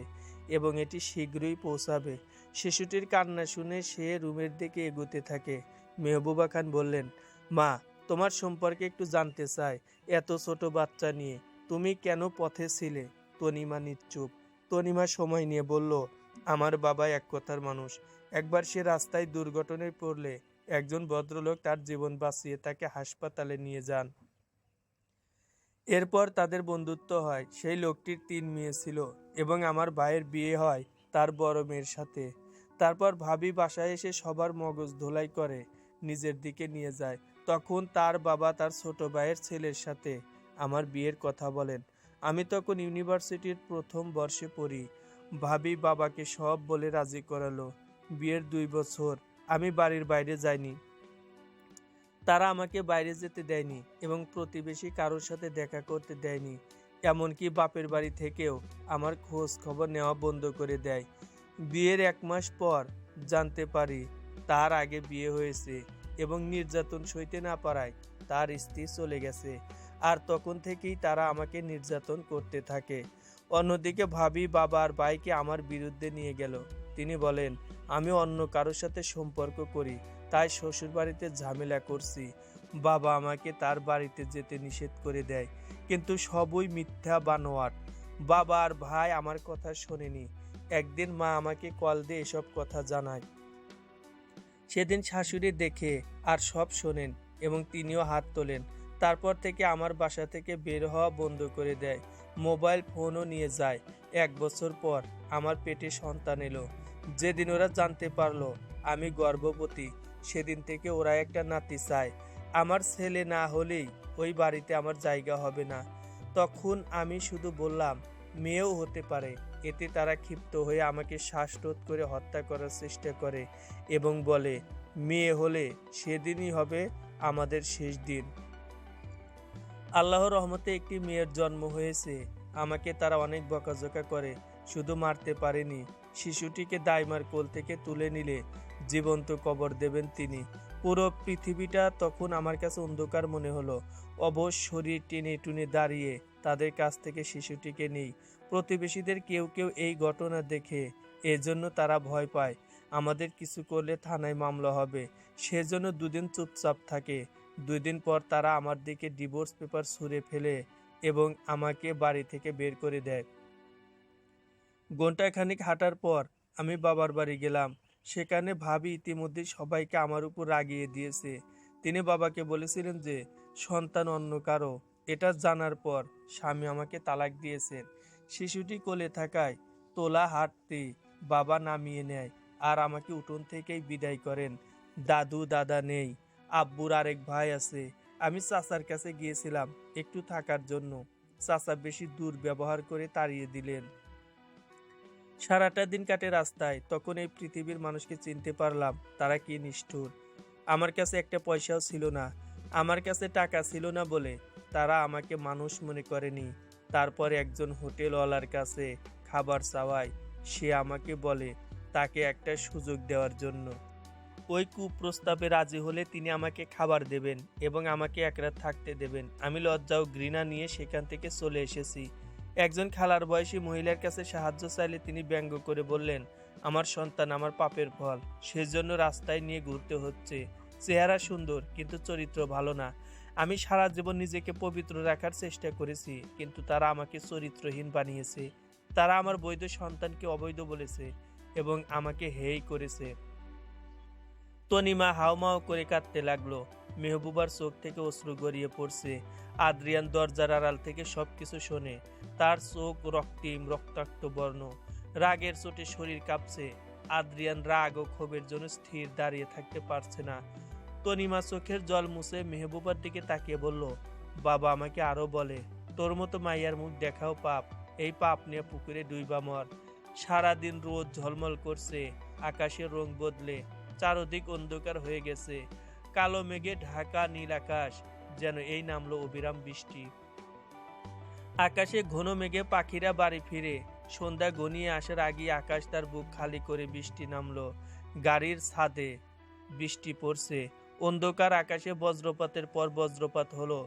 এবং এটি শীঘ্রই পৌঁছাবে। শিশুটির কান্না শুনে সে রুমের দিকে এগোতে থাকে। মেহবুবা খান বললেন, মা, তোমার সম্পর্কে একটু জানতে চাই। এত ছোট বাচ্চা নিয়ে তুমি কেন পথে ছিলে? তনিমা নিশ্চুপ। তনিমা সময় নিয়ে বলল, আমার বাবা এক কথার মানুষ। একবার সে রাস্তায় দুর্ঘটনায় পড়লে একজন ভদ্রলোক তার জীবন বাঁচিয়ে তাকে হাসপাতালে নিয়ে যান। এরপর তাদের বন্ধুত্ব হয়। সেই লোকটির 3 মেয়ে ছিল এবং আমার ভাইয়ের বিয়ে হয় তার বড় মেয়ের সাথে। তারপর ভাবি বাসায় এসে সবার মগজ ধোলাই করে নিজের দিকে নিয়ে যায়। তখন তার বাবা তার ছোট ভাইয়ের ছেলের সাথে আমার বিয়ের কথা বলেন। আমি তখন ইউনিভার্সিটির প্রথম বর্ষে পড়ি। ভাবি বাবাকে সব বলে রাজি করালো। বিয়ের 2 বছর আমি বাড়ির বাইরে যাইনি। তারা আমাকে বাইরে যেতে দেয়নি এবং প্রতিবেশী কারোর সাথে দেখা করতে দেয়নি। এমনকি বাপের বাড়ি থেকেও আমার খোঁজ খবর নেওয়া বন্ধ করে দেয়। বিয়ের 1 মাস পর জানতে পারি তার আগে বিয়ে হয়েছে। এবং নির্যাতন সইতে না পারায় তার স্ত্রী চলে গেছে, আর তখন থেকেই তারা আমাকে নির্যাতন করতে থাকে। অন্যদিকে ভাবি বাবা আর ভাইকে আমার বিরুদ্ধে নিয়ে গেল। তিনি বলেন আমি অন্য কারোর সাথে সম্পর্ক করি, তাই শ্বশুর বাড়িতে ঝামেলা করছি। বাবা আমাকে তার বাড়িতে যেতে নিষেধ করে দেয়, কিন্তু সবই মিথ্যা বানোয়াট। বাবা আর ভাই আমার কথা শোনেনি। একদিন মা আমাকে কল দিয়ে এসব কথা জানায়। সেদিন শাশুড়ি দেখে আর সব শোনেন এবং তিনিও হাত তোলেন। তারপর থেকে আমার বাসা থেকে বের হওয়া বন্ধ করে দেয়, মোবাইল ফোনও নিয়ে যায়। 1 বছর পর আমার পেটে সন্তান এলো। যেদিন ওরা জানতে পারলো আমি গর্ভবতী, সেদিন থেকে ওরা একটা নাতি চায়। আমার ছেলে না হলেই ওই বাড়িতে আমার জায়গা হবে না। তখন আমি শুধু বললাম মেয়েও হতে পারে। এতে তারা ক্ষিপ্ত হয়ে আমাকে শ্বাসরোধ করে হত্যা করার চেষ্টা করে এবং বলে মেয়ে হলে সেদিনই হবে আমাদের শেষ দিন। আল্লাহর রহমতে একটি মেয়ের জন্ম হয়েছে। আমাকে তারা অনেক বকাঝকা করে, শুধু মারতে পারেনি। শিশুটিকে দাইমার কোল থেকে তুলে নিলে জীবন্ত কবর দেবেন তিনি। পুরো পৃথিবীটা তখন আমার কাছে অন্ধকার মনে হলো। অবশ শরীর টেনে টুনে দাঁড়িয়ে তাদের কাছ থেকে শিশুটিকে নেই। প্রতিবেশীদের কেউ কেউ এই ঘটনা দেখে, এজন্য তারা ভয় পায় আমাদের কিছু করলে থানায় মামলা হবে, সেজন্য দুদিন চুপচাপ থাকে। 2 দিন পর তারা আমার দিকে ডিভোর্স পেপার ছুঁড়ে ফেলে এবং আমাকে বাড়ি থেকে বের করে দেয়। ঘন্টাখানিক হাঁটার পর আমি বাবার বাড়ি গেলাম। সেখানে ভাবি ইতিমধ্যে সবাইকে আমার উপর রাগিয়ে দিয়েছে। তিনি বাবাকে বলেছিলেন যে সন্তান অন্য কারো। এটা জানার পর স্বামী আমাকে তালাক দিয়েছেন। শিশুটি কোলে থাকায় তোলা হাঁটতে বাবা নামিয়ে নেয় আর আমাকে উঠোন থেকেই বিদায় করেন। দাদু দাদা নেই, আব্বুর আরেক ভাই আছে। আমি চাচার কাছে গিয়েছিলাম একটু থাকার জন্য। চাচা বেশি দুর্ব্যবহার করে তাড়িয়ে দিলেন। সারাটা দিন কাটে রাস্তায়। তখন এই পৃথিবীর মানুষকে চিনতে পারলাম তারা কি নিষ্ঠুর। আমার কাছে একটা পয়সাও ছিল না। আমার কাছে টাকা ছিল না বলে তারা আমাকে মানুষ মনে করেনি। তারপর একজন হোটেলওয়ালার কাছে খাবার চাওয়ায় সে আমাকে বলে তাকে একটা সুযোগ দেওয়ার জন্য। ওই কুপ্রস্তাবে রাজি হলে তিনি আমাকে খাবার দেবেন এবং আমাকে এক রাত থাকতে দেবেন। আমি লজ্জা ও ঘৃণা নিয়ে সেখান থেকে চলে এসেছি। একজন খালার বয়সী মহিলার কাছে সাহায্য চাইলে তিনি ব্যঙ্গ করে বললেন আমার সন্তান আমার পাপের ফল, সেজন্য রাস্তায় নিয়ে ঘুরতে হচ্ছে। চেহারা সুন্দর কিন্তু চরিত্র ভালো না। আমি সারা জীবন নিজেকে পবিত্র রাখার চেষ্টা করেছি, কিন্তু তারা আমাকে চরিত্রহীন বানিয়েছে। তারা আমার বৈধ সন্তানকে অবৈধ বলেছে এবং আমাকে হেয় করেছে। তনিমা হাউমাউ করে কাঁদতে লাগলো। মেহবুবার চোখ থেকে অশ্রু গড়িয়ে পড়ছে। আদ্রিয়ান দরজার আড়াল থেকে সবকিছু শোনে। তার চোখ রক্তিম রক্তাক্ত বর্ণ। রাগের চোটে শরীর কাঁপছে। আদ্রিয়ান রাগ ও ক্ষোভের জন্য স্থির দাঁড়িয়ে থাকতে পারছে না। তনিমা চোখের জল মুছে মেহবুবার দিকে তাকিয়ে বলল বাবা আমাকে আরো বলে তোর মতো মাইয়ার মুখ দেখাও পাপ। এই পাপ নিয়ে পুকুরে ডুইবা মর। সারাদিন রোদ ঝলমল করছে, আকাশের রং বদলে চারদিক অন্ধকার হয়ে গেছে। কালো মেঘে ঢাকা নীল আকাশ, যেন এই নামলো অবিরাম বৃষ্টি। আকাশে ঘন মেঘে পাখিরা বাড়ি ফিরে। সন্ধ্যা ঘনিয়ে আসার আগে আকাশ তার বুক খালি করে বৃষ্টি নামলো। গাড়ির ছাদে বৃষ্টি পড়ছে। অন্ধকার আকাশে বজ্রপাতের পর বজ্রপাত হলো।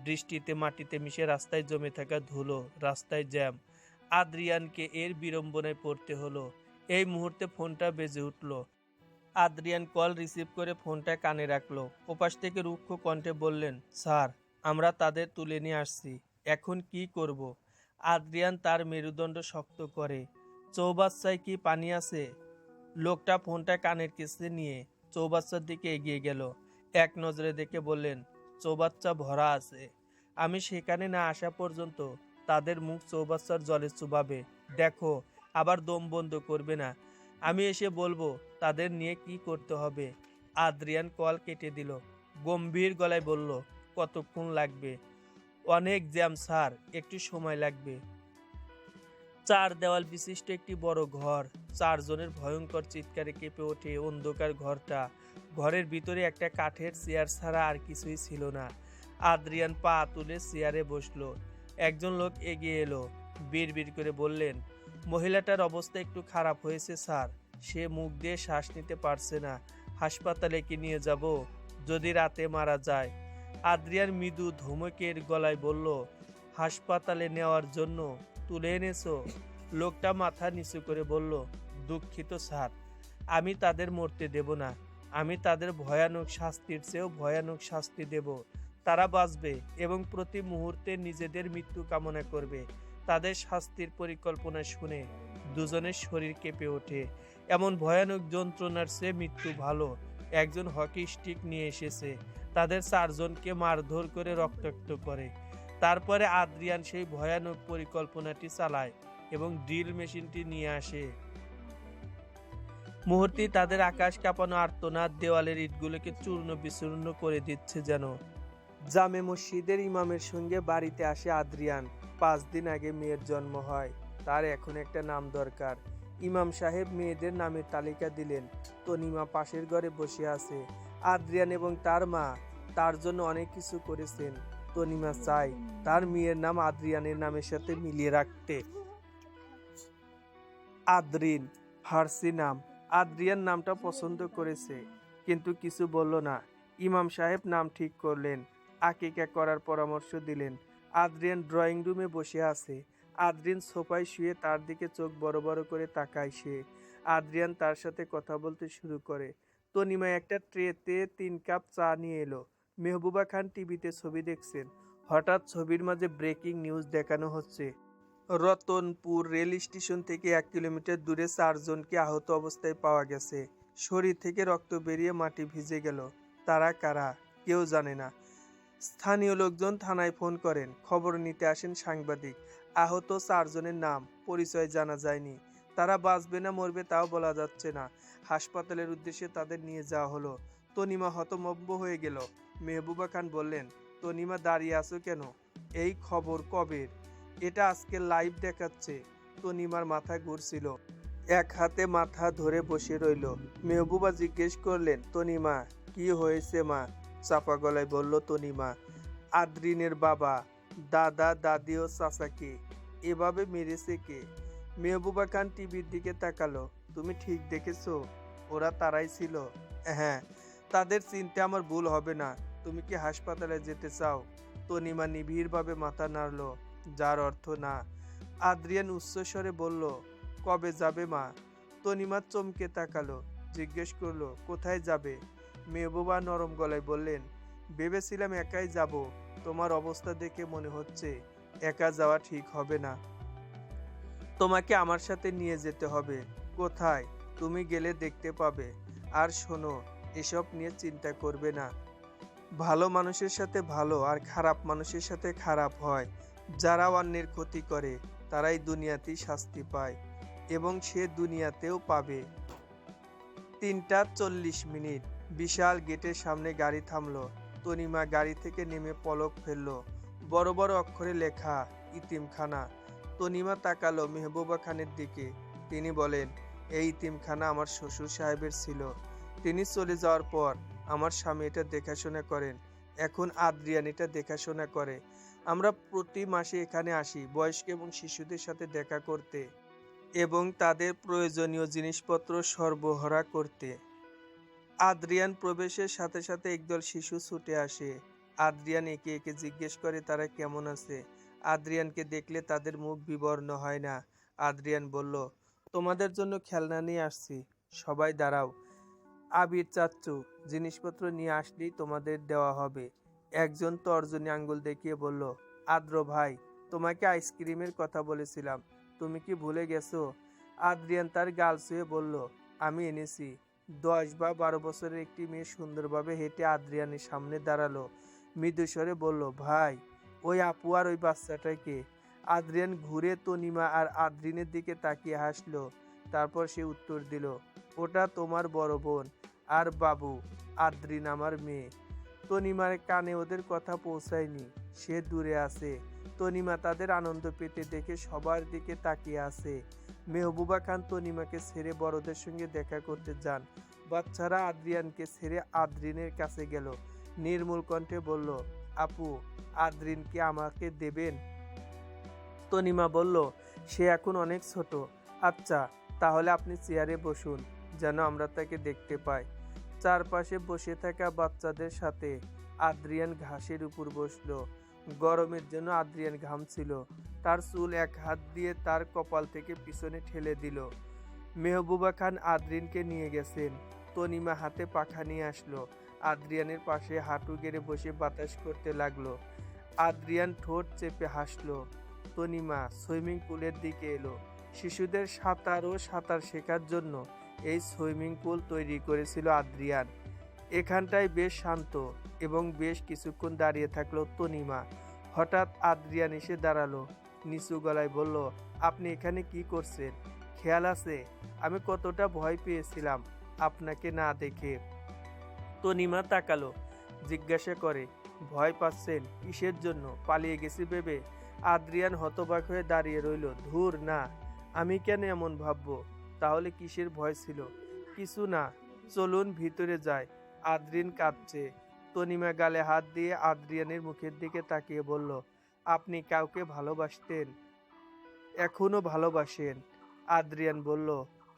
বৃষ্টিতে মাটিতে মিশে রাস্তায় জমে থাকা ধুলো, রাস্তায় জ্যাম। আদ্রিয়ানকে এর বিড়ম্বনায় পড়তে হলো। এই মুহূর্তে ফোনটা বেজে উঠল। আদ্রিয়ান কল রিসিভ করে ফোনটা কানে রাখলো। ওপাশ থেকে রুক্ষ কণ্ঠে বললেন স্যার, আমরা তাদের তুলে নিয়ে আসছি, এখন কি করব? আদ্রিয়ান তার মেরুদণ্ড শক্ত করে। চৌবাচ্চায় কি পানি আছে? লোকটা ফোনটা কানের কাছে নিয়ে চৌবাচ্চার দিকে এগিয়ে গেল। এক নজরে দেখে বললেন চৌবাচ্চা ভরা আছে। আমি সেখানে না আসা পর্যন্ত তাদের মুখ চৌবাচ্চার জলে চুবাবে। দেখো, আবার দম বন্ধ করবে না। আমি এসে বলবো তাদের নিয়ে কি করতে হবে। আদ্রিয়ান কল কেটে দিল। গম্ভীর গলায় বলল কতক্ষণ লাগবে? অনেক জ্যাম স্যার, একটু সময় লাগবে। 4 দেওয়াল বিশিষ্ট একটি বড় ঘর। 4 জনের ভয়ঙ্কর চিৎকারে কেঁপে ওঠে অন্ধকার ঘরটা। ঘরের ভিতরে একটা কাঠের চেয়ার ছাড়া আর কিছুই ছিল না। আদ্রিয়ান পা তুলে চেয়ারে বসলো। একজন লোক এগিয়ে এলো। বিড়বিড় করে বললেন মহিলাটার অবস্থা একটু খারাপ হয়েছে স্যার, সে মুখ দিয়ে শ্বাস নিতে পারছে না। হাসপাতালে কি নিয়ে যাব? যদি রাতে মারা যায়। আদ্রিয়ান মৃদু ধমকের গলায় বলল, হাসপাতালে নেওয়ার জন্য তুলে এনেছো? লোকটা মাথা নিচু করে বলল, দুঃখিত স্যার, আমি তাদের মরতে দেব না। আমি তাদের ভয়ানক শাস্তির চেয়েও ভয়ানক শাস্তি দেব। তারা বাঁচবে এবং প্রতি মুহূর্তে নিজেদের মৃত্যু কামনা করবে। তাদের শাস্তির পরিকল্পনা শুনে দুজনের শরীর কেঁপে ওঠে। এমন ভয়ানক যন্ত্রণার চেয়ে মৃত্যু ভালো। একজন হকি স্টিক নিয়ে এসেছে, তাদের 4 জনকে মারধর করে রক্তাক্ত করে। তারপরে আদ্রিয়ান সেই ভয়ানক পরিকল্পনাটি চালায় এবং ড্রিল মেশিনটি নিয়ে আসে। মুহূর্তেই তাদের আকাশ কাঁপানো আর্তনাদ দেওয়ালের ইটগুলোকে চূর্ণ বিচূর্ণ করে দিচ্ছে যেন। জামে মসজিদের ইমামের সঙ্গে বাড়িতে আসে আদ্রিয়ান। 5 দিন আগে মেয়ের জন্ম হয়, তার এখন একটা নাম দরকার। ইমাম সাহেব মেয়েদের নামের তালিকা দিলেন। তনিমা পাশের ঘরে বসে আছে। আদ্রিয়ান এবং তার মা তার জন্য অনেক কিছু করেছেন। তনিমা চায় তার মেয়ের নাম আদ্রিয়ানের নামের সাথে মিলিয়ে রাখতে। আদ্রিন, ফার্সি নাম। আদ্রিয়ান নামটা পছন্দ করেছে, কিন্তু কিছু বলল না। ইমাম সাহেব নাম ঠিক করলেন, আকিকা করার পরামর্শ দিলেন। আদ্রিয়ান ড্রয়িং রুমে বসে আছে। আদ্রিন সোফায় শুয়ে তার দিকে চোখ বড় বড় করে তাকায় সে। আদ্রিয়ান তার সাথে কথা বলতে শুরু করে। তনিমা একটা ট্রেতে 3 কাপ চা নিয়ে এলো। মেহবুবা খান টিভিতে ছবি দেখছেন। হঠাৎ ছবির মাঝে ব্রেকিং নিউজ দেখানো হচ্ছে, রতনপুর রেল স্টেশন থেকে 1 কিলোমিটার দূরে 4 জনকে আহত অবস্থায় পাওয়া গেছে। শরীর থেকে রক্ত বেরিয়ে মাটি ভিজে গেল। তারা কারা কেউ জানে না। স্থানীয় লোকজন থানায় ফোন করেন। খবর নিতে আসেন সাংবাদিক। আহত 4 জনের নাম পরিচয় জানা যায়নি। তারা বাঁচবে না মরবে তাও বলা যাচ্ছে না। হাসপাতালের উদ্দেশ্যে তাদের নিয়ে যাওয়া হলো। তনিমা হতভম্ব হয়ে গেল। মেহবুবা খান বললেন, তনিমা দাঁড়িয়ে আছো কেন? এই খবর কবের? এটা আজকে লাইভ দেখাচ্ছে। তনিমার মাথা ঘুরছিল, এক হাতে মাথা ধরে বসে রইল। মেহবুবা জিজ্ঞেস করলেন, তনিমা কি হয়েছে মা? চাপা গলায় বলল তনিমা, আদ্রিনের বাবা, দাদা, দাদি ও চাচাকে এভাবে মেরেছে কে? মেহবুবা খান টিভির দিকে তাকালো। তুমি ঠিক দেখেছো, ওরা তারাই ছিল। হ্যাঁ, তাদের চিনতে আমার ভুল হবে না। তুমি কি হাসপাতালে যেতে চাও? তনিমা নিবিড়ভাবে মাথা নাড়ল, যার অর্থ না। আদ্রিয়ান উচ্চস্বরে বলল, কবে যাবে মা? তনিমা চমকে তাকালো, জিজ্ঞেস করলো, কোথায় যাবে? মেহবুবা নরম গলায় বললেন, ভেবেছিলাম একাই যাব। তোমার অবস্থা দেখে মনে হচ্ছে একা যাওয়া ঠিক হবে না। তোমাকে আমার সাথে নিয়ে যেতে হবে। কোথায়? তুমি গেলে দেখতে পাবে। আর শোনো, এসব নিয়ে চিন্তা করবে না। ভালো মানুষের সাথে ভালো আর খারাপ মানুষের সাথে খারাপ হয়। যারা অন্যের ক্ষতি করে তারাই দুনিয়াতেই শাস্তি পায়, এবং সে দুনিয়াতেও পাবে। 3:40 বিশাল গেটের সামনে গাড়ি থামলো। তনিমা গাড়ি থেকে নেমে পলক ফেললো। বড় বড় অক্ষরে লেখা, ইতিমখানা। তনিমা তাকালো মেহবুবা খানের দিকে। তিনি বলেন, এই ইতিমখানা আমার শ্বশুর সাহেবের ছিল। তিনি চলে যাওয়ার পর আমার স্বামী এটা দেখাশোনা করেন। এখন আদ্রিয়ান এটা দেখাশোনা করে। আমরা প্রতি মাসে এখানে আসি বয়স্ক এবং শিশুদের সাথে দেখা করতে এবং তাদের প্রয়োজনীয় জিনিসপত্র সরবরাহ করতে। আদ্রিয়ান প্রবেশের সাথে সাথে একদল শিশু ছুটে আসে। আদ্রিয়ান একে একে জিজ্ঞেস করে তারা কেমন আছে। আদ্রিয়ানকে দেখলে তাদের মুখ বিবর্ণ হয় না। আদ্রিয়ান বলল, তোমাদের জন্য খেলনা নিয়ে আসছি, সবাই দাঁড়াও। আবির চাচ্চু, জিনিসপত্র নিয়ে আসলেই তোমাদের দেওয়া হবে। একজন তর্জনী আঙ্গুল দেখিয়ে বলল, আদ্র ভাই, তোমাকে আইসক্রিমের কথা বলেছিলাম, তুমি কি ভুলে গেছো? আদ্রিয়ান তার গাল ছুঁয়ে বলল, আমি এনেছি। 10 বা 12 বছরের একটি মেয়ে সুন্দরভাবে হেঁটে আদ্রিয়ানের সামনে দাঁড়ালো। মৃদুস্বরে বলল, ভাই, ওই আপু আর ওই বাচ্চাটাকে। আদ্রিয়ান ঘুরে তনিমা আর আদ্রিনের দিকে তাকিয়ে হাসলো। তারপর সে উত্তর দিল, ওটা তোমার বড় বোন আর বাবু, আদ্রিন আমার মেয়ে। তনিমার কানে ওদের কথা পৌঁছায়নি, সে দূরে আছে। তনিমা তাদের আনন্দ পেতে দেখে সবার দিকে তাকিয়ে আছে। মেহবুবা খান তনিমাকে ছেড়ে বড়দের সঙ্গে দেখা করতে যান। বাচ্চারা আদ্রিয়ানকে ছেড়ে আদ্রিনের কাছে গেল। নির্মূল কণ্ঠে বলল, আপু, আদ্রিনকে আমাকে দেবেন? তনিমা বলল, সে এখন অনেক ছোট। আচ্ছা, তাহলে আপনি চেয়ারে বসুন, যেন আমরা তাকে দেখতে পাই। চারপাশে বসে থাকা বাচ্চাদের সাথে আদ্রিয়ান ঘাসের উপর বসলো। গরমের জন্য আদ্রিয়ান ঘামছিল। তার চুল এক হাত দিয়ে তার কপাল থেকে পিছনে ঠেলে দিল। মেহবুবা খান আদ্রিনকে নিয়ে গেছেন। তনিমা হাতে পাখা নিয়ে আসলো। আদ্রিয়ানের পাশে হাঁটু গেড়ে বসে বাতাস করতে লাগলো। আদ্রিয়ান ঠোঁট চেপে হাসলো। তনিমা সুইমিং পুলের দিকে এলো। শিশুদের সাঁতার ও সাঁতার শেখার জন্য এই সুইমিং পুল তৈরি করেছিল আদ্রিয়ান। এখানটায় বেশ শান্ত এবং বেশ কিছুক্ষণ দাঁড়িয়ে থাকলো তনিমা। হঠাৎ আদ্রিয়ান এসে দাঁড়ালো। নিচু গলায় বলল, আপনি এখানে কি করছেন? খেয়াল আছে আমি কতটা ভয় পেয়েছিলাম আপনাকে না দেখে? তনিমা তাকালো, জিজ্ঞাসা করে, ভয় পাচ্ছেন কিসের জন্য? পালিয়ে গেছি ভেবে? আদ্রিয়ান হতবাক হয়ে দাঁড়িয়ে রইল। ধুর না, আমি কেন এমন ভাববো? তাহলে কিসের ভয় ছিল? কিছু না, চলুন ভিতরে যাই। আদ্রিন কাঁদছে। তনিমা গালে হাত দিয়ে আদ্রিয়ানের মুখের দিকে তাকিয়ে বলল, আপনি কাউকে ভালোবাসতেন? এখনো ভালোবাসেন? আদ্রিয়ান বলল,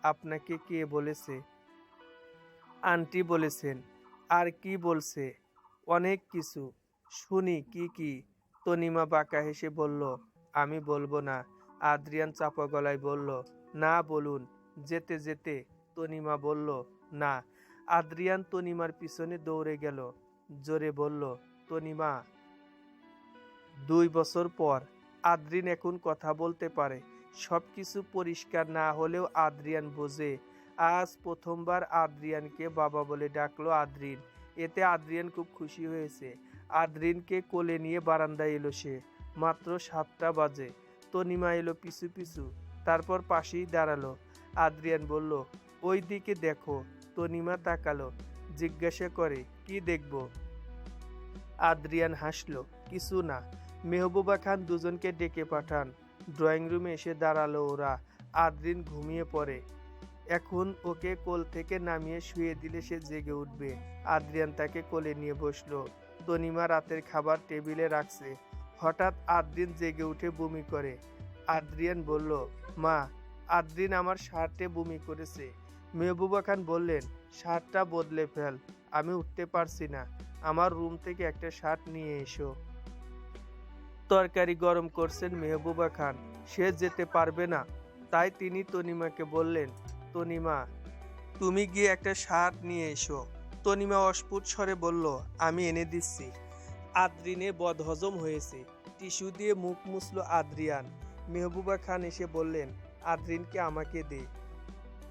আপনাকে কে বলেছে? আন্টি বলেছেন। আর কি বলছে? অনেক কিছু। শুনি কি কি? তনিমা বাঁকা হেসে বলল, আমি বলবো না। আদ্রিয়ান চাপা গলায় বলল, না বলুন। যেতে যেতে তনিমা বলল, না। আদ্রিয়ান তনিমার পিছনে দৌড়ে গেল। জোরে বলল, তনিমা। 2 বছর পর আদ্রিন এখন কথা বলতে পারে। সবকিছু পরিষ্কার না হলেও আদ্রিয়ান বোঝে। আজ প্রথমবার আদ্রিয়ানকে বাবা বলে ডাকলো আদ্রিন। এতে আদ্রিয়ান খুব খুশি হয়েছে। আদ্রিনকে কোলে নিয়ে বারান্দায় এলো সে। মাত্র 7টা বাজে। তনিমা এলো পিছু পিছু। তারপর পাশেই দাঁড়ালো। আদ্রিয়ান বলল, ওই দিকে দেখো। তনিমা তাকালো, জিজ্ঞাসা করে, কি দেখব? আদ্রিয়ান হাসলো, কিছু না। মেহবুবা খান দুজনকে ডেকে পাঠান। ড্রয়িং রুমে এসে দাঁড়ালো ওরা। আদ্রিন ঘুমিয়ে পড়ে। এখন ওকে কোল থেকে নামিয়ে শুয়ে দিলে সে জেগে উঠবে। আদ্রিয়ান তাকে কোলে নিয়ে বসলো। তনিমা রাতের খাবার টেবিলে রাখছে। হঠাৎ আদ্রিন জেগে উঠে বমি করে। আদ্রিয়ান বলল, মা, আদ্রিন আমার শার্টে বমি করেছে। মেহবুবা খান বললেন, শার্টটা বদলে ফেল। আমি উঠতে পারছি না। আমার রুম থেকে একটা শার্ট নিয়ে এসো। তরকারি গরম করছেন মেহবুবা খান। সে যেতে পারবে না। তাই তিনি তনিমাকে বললেন, তনিমা, তুমি গিয়ে একটা শার্ট নিয়ে এসো। তনিমা অস্ফুট স্বরে বলল, আমি এনে দিচ্ছি। আদ্রিনে বদহজম হয়েছে। টিস্যু দিয়ে মুখ মুছল আদ্রিয়ান। মেহবুবা খান এসে বললেন, আদ্রিনকে আমাকে দে,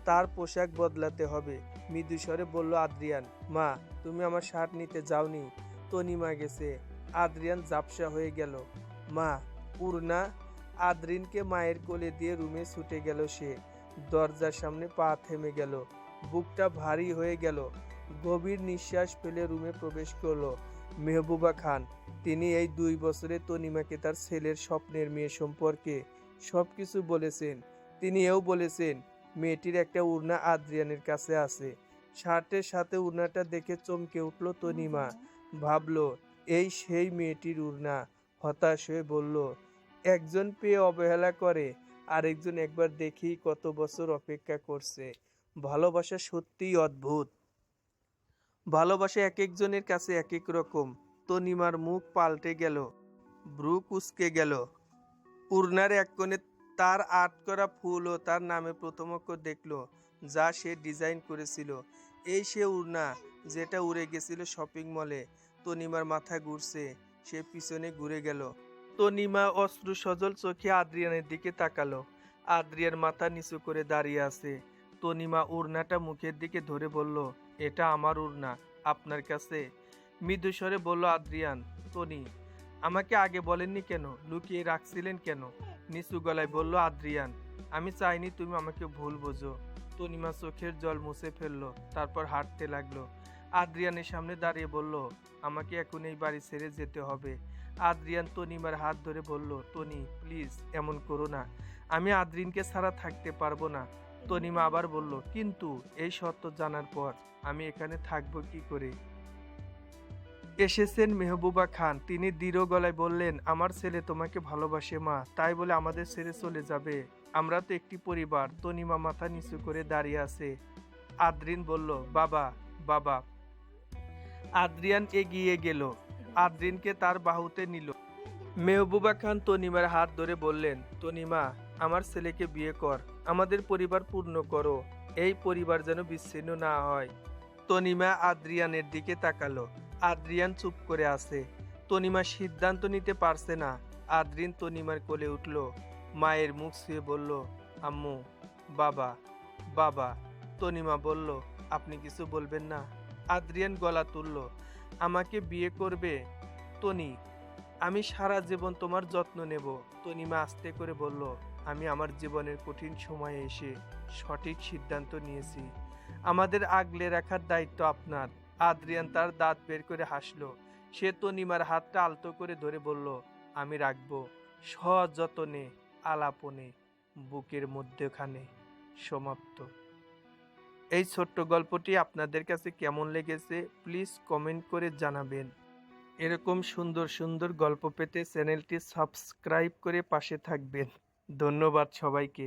তার পোশাক বদলাতে হবে। মৃদু স্বরে বলল আদ্রিয়ান, মা, তুমি আমার শার্ট নিতে যাওনি? তনিমা গেছে। আদ্রিয়ান ঝাপসা হয়ে গেল। মা, পূর্ণা। আদ্রিনকে মায়ের কোলে দিয়ে রুমে ছুটে গেল সে। দরজার সামনে পা থেমে গেল। বুকটা ভারী হয়ে গেল। গভীর নিঃশ্বাস ফেলে রুমে প্রবেশ করলো মেহবুবা খান। তিনি এই 2 বছরে তনিমাকে তার ছেলের স্বপ্নের মেয়ে সম্পর্কে সবকিছু বলেছেন। তিনি এও বলেছেন মেয়েটির একটা উড়না আদ্রিয়ানের কাছে আছে। শার্টের সাথে উড়নাটা দেখে চমকে উঠল তনিমা। ভাবলো এই সেই মেয়েটির উড়না। হতাশ হয়ে বলল, একজন পেয়ে অবহেলা করে, আরেকজন একবার দেখেই কত বছর অপেক্ষা করছে। ভালোবাসা সত্যিই অদ্ভুত। ভালোবাসা এক একজনের কাছে এক এক রকম। তনিমার মুখ পাল্টে গেল, ভ্রু কুঁচকে গেল। উড়নার এক কোণে তার আর্ট করা ফুল ও তার নামে প্রথম অক্ষর দেখল, যা সে ডিজাইন করেছিল। এই সে উড়না যেটা উড়ে গেছিল শপিং মলে। তনিমার মাথা ঘুরছে। সে পিছনে ঘুরে গেল। তনিমা অশ্রু সজল চোখে আদ্রিয়ানের দিকে তাকালো। আদ্রিয়ান মাথা নিচু করে দাঁড়িয়ে আছে। তনিমা উড়নাটা মুখের দিকে ধরে বলল, এটা আমার উড়না, আপনার কাছে? মৃদু স্বরে বলল আদ্রিয়ান। তনি, আমাকে আগে বলেননি কেন? লুকিয়ে রাখছিলেন কেন? নিচু গলায় বলল আদ্রিয়ান, আমি চাইনি তুমি আমাকে ভুল বোঝো। তনিমা চোখের জল মুছে ফেললো। তারপর হাঁটতে লাগলো। আদ্রিয়ানের সামনে দাঁড়িয়ে বলল, আমাকে এখন এই বাড়ি ছেড়ে যেতে হবে। আদ্রিয়ান তনিমার হাত ধরে বলল, তনি প্লিজ এমন করো না। আমি আদ্রিনকে ছাড়া থাকতে পারবো না। তনিমা আবার বলল, কিন্তু এই সত্য জানার পর আমি এখানে থাকবো কি করে? এসেছেন মেহবুবা খান। তিনি দৃঢ় গলায় বললেন, আমার ছেলে তোমাকে ভালোবাসে মা, তাই বলে আমাদের ছেড়ে চলে যাবে? আমরা তো একটি পরিবার। তনিমা মাথা নিচু করে দাঁড়িয়ে আছে। আদ্রিন বলল, বাবা, বাবা। আদ্রিয়ান এগিয়ে গেল, আদ্রিনকে তার বাহুতে নিল। মেহবুবা খান তনিমার হাত ধরে বললেন, তনিমা, আমার ছেলেকে বিয়ে কর, আমাদের পরিবার পূর্ণ করো, এই পরিবার যেন বিচ্ছিন্ন না হয়। তনিমা আদ্রিয়ানের দিকে তাকালো। আদ্রিয়ান চুপ করে আছে। তনিমা সিদ্ধান্ত নিতে পারছে না। আদ্রিন তনিমার কোলে উঠল, মায়ের মুখ ছুঁয়ে বলল, আম্মু, বাবা, বাবা। তনিমা বলল, আপনি কিছু বলবেন না? আদ্রিয়ান গলা তুলল, আমাকে বিয়ে করবে তনি? আমি সারা জীবন তোমার যত্ন নেব। তনিমা আস্তে করে বলল, আমি আমার জীবনের কঠিন সময়ে এসে সঠিক সিদ্ধান্ত নিয়েছি, আমাদের আগলে রাখার দায়িত্ব আপনার। আদ্রিয়ান তার দাঁত বের করে হাসল। সে তনিমার হাতটা আলতো করে ধরে বলল, আমি রাখবো সযত্নে, আলাপনে, বুকের মধ্যখানে। সমাপ্ত। এই ছোট্ট গল্পটি আপনাদের কাছে কেমন লেগেছে প্লিজ কমেন্ট করে জানাবেন। এরকম সুন্দর সুন্দর গল্প পেতে চ্যানেলটি সাবস্ক্রাইব করে পাশে থাকবেন। ধন্যবাদ সবাইকে।